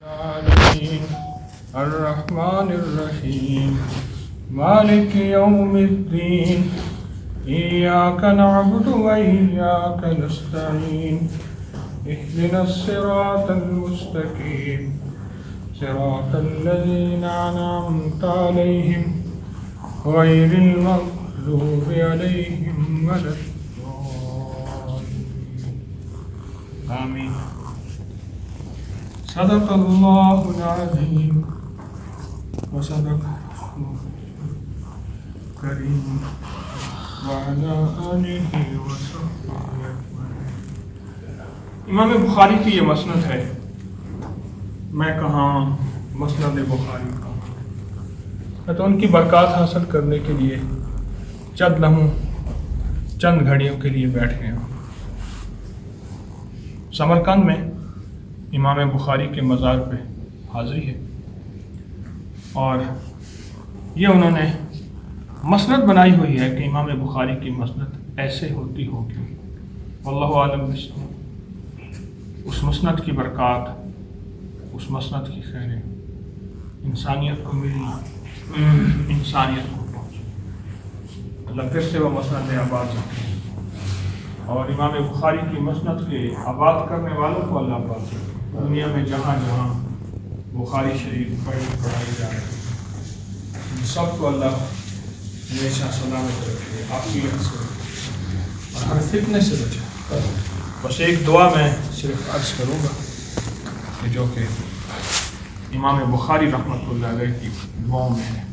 العالمين الرحمن الرحيم مالك يوم الدين إياك نعبد وإياك نستعين اهدنا الصراط المستقيم صراط الذين أنعمت عليهم غير المغضوب عليهم ولا الضالين آمين. صدق اللہ العظیم وصدق رسولہ الکریم وعلی آلہ وصحبہ اجمعین. امام بخاری کی یہ مسند ہے. میں کہاں مسند بخاری کہاں. میں تو ان کی برکات حاصل کرنے کے لیے چند لمحوں چند گھڑیوں کے لیے بیٹھ گیا ہوں. سمرقند میں امام بخاری کے مزار پہ حاضری ہے اور یہ انہوں نے مسند بنائی ہوئی ہے کہ امام بخاری کی مسند ایسے ہوتی ہوگی. واللہ عالم بالصواب. اس مسند کی برکات، اس مسند کی خیریں انسانیت کو ملی، انسانیت کو پہنچی. اللہ پھر سے وہ مسند آباد رکھے اور امام بخاری کی مسند کے آباد کرنے والوں کو اللہ آباد رکھے. دنیا میں جہاں جہاں بخاری شریف پڑھائی جا رہی ہے ان سب کو اللہ ہمیشہ سلامت رکھے، عافیت سے اور ہر فتنے سے بچے. بس ایک دعا میں صرف عرض کروں گا کہ جو کہ امام بخاری رحمۃ اللہ علیہ کی دعاؤں میں ہے.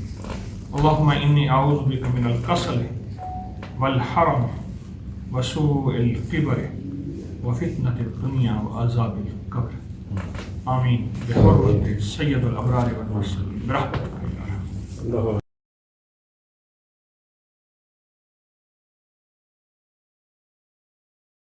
اللہم انی اعوذ بک من الکسل والحرم وسوء الکبر وفتنة الدنیا وعذاب القبر. آمین. بحرمت سید الابرار والمرسلین برحمتک یا ارحم.